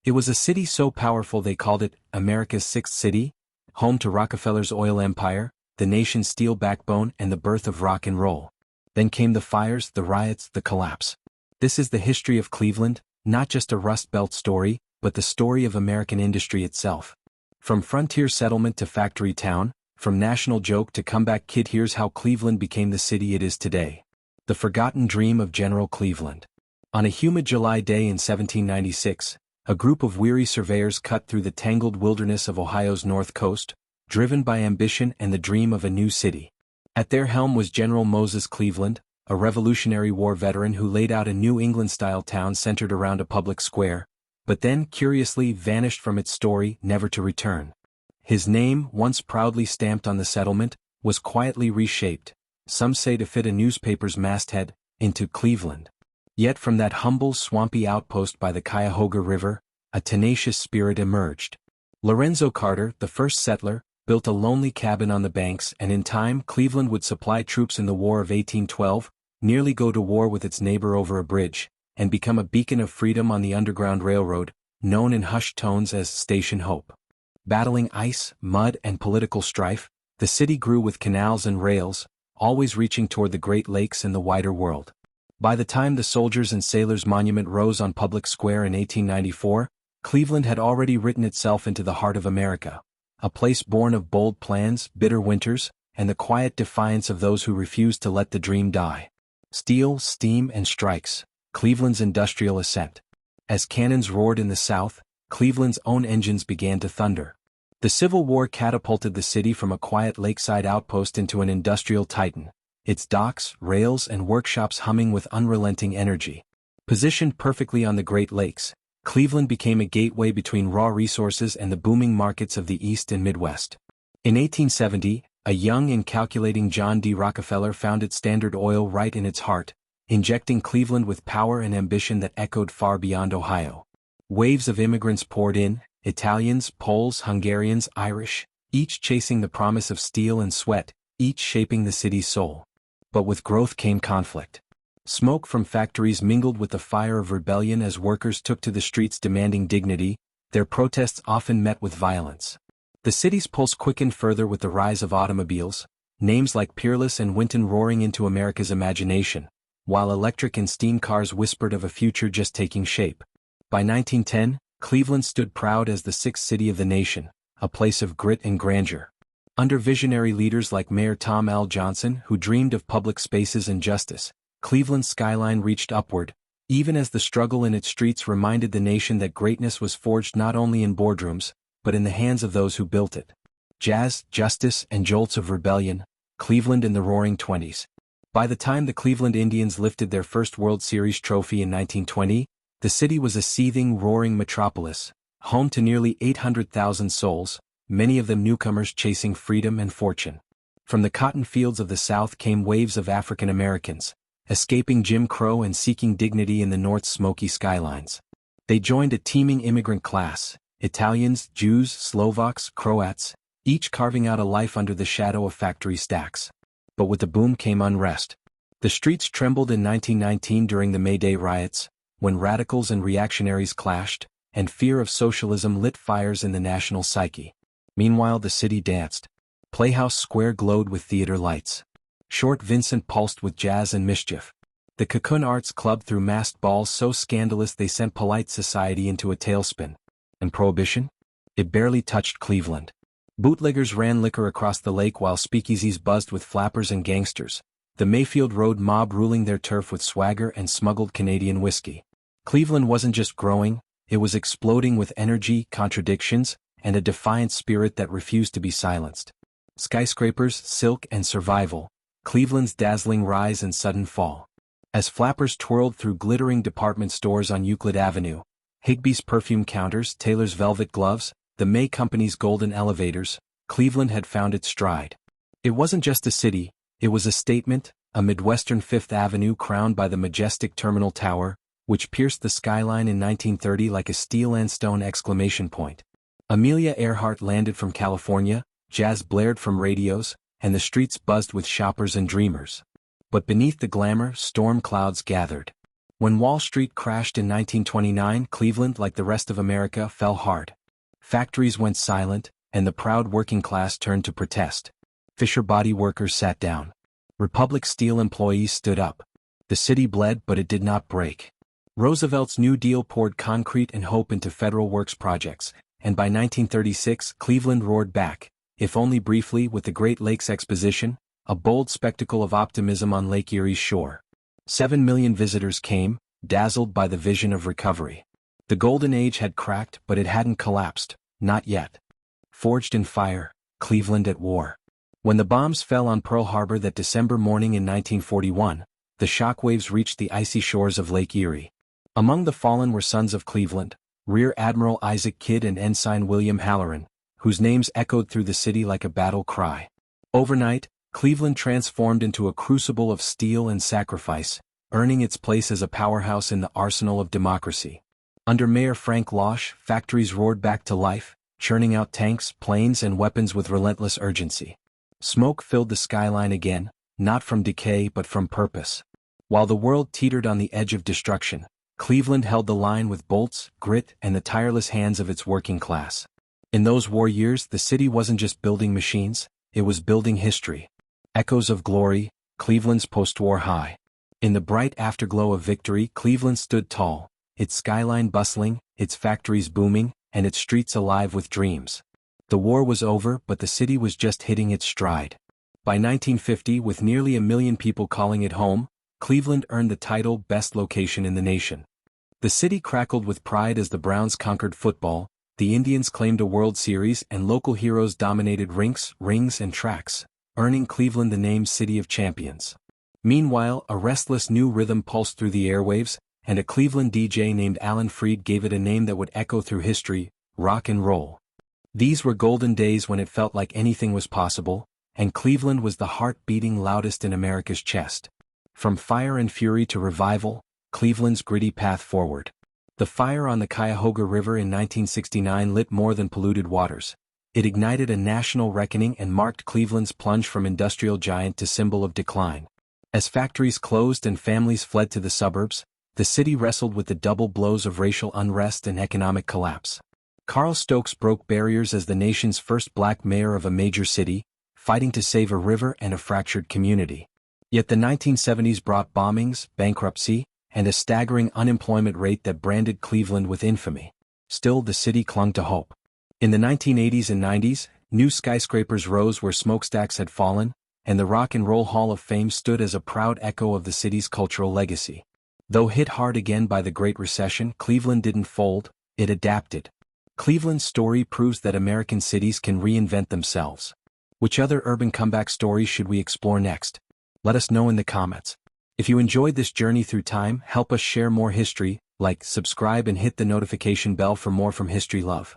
It was a city so powerful they called it America's Sixth City, home to Rockefeller's oil empire, the nation's steel backbone, and the birth of rock and roll. Then came the fires, the riots, the collapse. This is the history of Cleveland, not just a Rust Belt story, but the story of American industry itself. From frontier settlement to factory town, from national joke to comeback kid, here's how Cleveland became the city it is today. The forgotten dream of General Cleveland. On a humid July day in 1796, a group of weary surveyors cut through the tangled wilderness of Ohio's north coast, driven by ambition and the dream of a new city. At their helm was General Moses Cleveland, a Revolutionary War veteran who laid out a New England-style town centered around a public square, but then curiously vanished from its story, never to return. His name, once proudly stamped on the settlement, was quietly reshaped, some say to fit a newspaper's masthead, into Cleveland. Yet from that humble, swampy outpost by the Cuyahoga River, a tenacious spirit emerged. Lorenzo Carter, the first settler, built a lonely cabin on the banks, and in time Cleveland would supply troops in the War of 1812, nearly go to war with its neighbor over a bridge, and become a beacon of freedom on the Underground Railroad, known in hushed tones as Station Hope. Battling ice, mud, and political strife, the city grew with canals and rails, always reaching toward the Great Lakes and the wider world. By the time the Soldiers and Sailors Monument rose on Public Square in 1894, Cleveland had already written itself into the heart of America, a place born of bold plans, bitter winters, and the quiet defiance of those who refused to let the dream die. Steel, steam, and strikes, Cleveland's industrial ascent. As cannons roared in the South, Cleveland's own engines began to thunder. The Civil War catapulted the city from a quiet lakeside outpost into an industrial titan, its docks, rails, and workshops humming with unrelenting energy. Positioned perfectly on the Great Lakes, Cleveland became a gateway between raw resources and the booming markets of the East and Midwest. In 1870, a young and calculating John D. Rockefeller founded Standard Oil right in its heart, injecting Cleveland with power and ambition that echoed far beyond Ohio. Waves of immigrants poured in, Italians, Poles, Hungarians, Irish, each chasing the promise of steel and sweat, each shaping the city's soul. But with growth came conflict. Smoke from factories mingled with the fire of rebellion as workers took to the streets demanding dignity, their protests often met with violence. The city's pulse quickened further with the rise of automobiles, names like Peerless and Winton roaring into America's imagination, while electric and steam cars whispered of a future just taking shape. By 1910, Cleveland stood proud as the sixth city of the nation, a place of grit and grandeur. Under visionary leaders like Mayor Tom L. Johnson, who dreamed of public spaces and justice, Cleveland's skyline reached upward, even as the struggle in its streets reminded the nation that greatness was forged not only in boardrooms, but in the hands of those who built it. Jazz, justice, and jolts of rebellion, Cleveland in the Roaring Twenties. By the time the Cleveland Indians lifted their first World Series trophy in 1920, the city was a seething, roaring metropolis, home to nearly 800,000 souls, many of them newcomers chasing freedom and fortune. From the cotton fields of the South came waves of African Americans, escaping Jim Crow and seeking dignity in the North's smoky skylines. They joined a teeming immigrant class, Italians, Jews, Slovaks, Croats, each carving out a life under the shadow of factory stacks. But with the boom came unrest. The streets trembled in 1919 during the May Day riots, when radicals and reactionaries clashed, and fear of socialism lit fires in the national psyche. Meanwhile the city danced. Playhouse Square glowed with theater lights. Short Vincent pulsed with jazz and mischief. The Cocoon Arts Club threw masked balls so scandalous they sent polite society into a tailspin. And Prohibition? It barely touched Cleveland. Bootleggers ran liquor across the lake while speakeasies buzzed with flappers and gangsters, the Mayfield Road mob ruling their turf with swagger and smuggled Canadian whiskey. Cleveland wasn't just growing, it was exploding with energy, contradictions, and a defiant spirit that refused to be silenced. Skyscrapers, silk, and survival, Cleveland's dazzling rise and sudden fall. As flappers twirled through glittering department stores on Euclid Avenue, Higbee's perfume counters, Taylor's velvet gloves, the May Company's golden elevators, Cleveland had found its stride. It wasn't just a city, it was a statement, a Midwestern Fifth Avenue crowned by the majestic Terminal Tower, which pierced the skyline in 1930 like a steel and stone exclamation point. Amelia Earhart landed from California, jazz blared from radios, and the streets buzzed with shoppers and dreamers. But beneath the glamour, storm clouds gathered. When Wall Street crashed in 1929, Cleveland, like the rest of America, fell hard. Factories went silent, and the proud working class turned to protest. Fisher Body workers sat down. Republic Steel employees stood up. The city bled, but it did not break. Roosevelt's New Deal poured concrete and hope into federal works projects, and by 1936 Cleveland roared back, if only briefly, with the Great Lakes Exposition, a bold spectacle of optimism on Lake Erie's shore. 7 million visitors came, dazzled by the vision of recovery. The Golden Age had cracked, but it hadn't collapsed, not yet. Forged in fire, Cleveland at war. When the bombs fell on Pearl Harbor that December morning in 1941, the shockwaves reached the icy shores of Lake Erie. Among the fallen were sons of Cleveland, Rear Admiral Isaac Kidd and Ensign William Halloran, whose names echoed through the city like a battle cry. Overnight, Cleveland transformed into a crucible of steel and sacrifice, earning its place as a powerhouse in the arsenal of democracy. Under Mayor Frank Losh, factories roared back to life, churning out tanks, planes, and weapons with relentless urgency. Smoke filled the skyline again, not from decay but from purpose. While the world teetered on the edge of destruction, Cleveland held the line with bolts, grit, and the tireless hands of its working class. In those war years, the city wasn't just building machines, it was building history. Echoes of glory, Cleveland's post-war high. In the bright afterglow of victory, Cleveland stood tall, its skyline bustling, its factories booming, and its streets alive with dreams. The war was over, but the city was just hitting its stride. By 1950, with nearly 1 million people calling it home, Cleveland earned the title Best Location in the Nation. The city crackled with pride as the Browns conquered football, the Indians claimed a World Series, and local heroes dominated rinks, rings, and tracks, earning Cleveland the name City of Champions. Meanwhile, a restless new rhythm pulsed through the airwaves, and a Cleveland DJ named Alan Freed gave it a name that would echo through history: rock and roll. These were golden days when it felt like anything was possible, and Cleveland was the heart beating loudest in America's chest. From fire and fury to revival, Cleveland's gritty path forward. The fire on the Cuyahoga River in 1969 lit more than polluted waters. It ignited a national reckoning and marked Cleveland's plunge from industrial giant to symbol of decline. As factories closed and families fled to the suburbs, the city wrestled with the double blows of racial unrest and economic collapse. Carl Stokes broke barriers as the nation's first black mayor of a major city, fighting to save a river and a fractured community. Yet the 1970s brought bombings, bankruptcy, and a staggering unemployment rate that branded Cleveland with infamy. Still, the city clung to hope. In the 1980s and 90s, new skyscrapers rose where smokestacks had fallen, and the Rock and Roll Hall of Fame stood as a proud echo of the city's cultural legacy. Though hit hard again by the Great Recession, Cleveland didn't fold, it adapted. Cleveland's story proves that American cities can reinvent themselves. Which other urban comeback stories should we explore next? Let us know in the comments. If you enjoyed this journey through time, help us share more history, like, subscribe and hit the notification bell for more from History Love.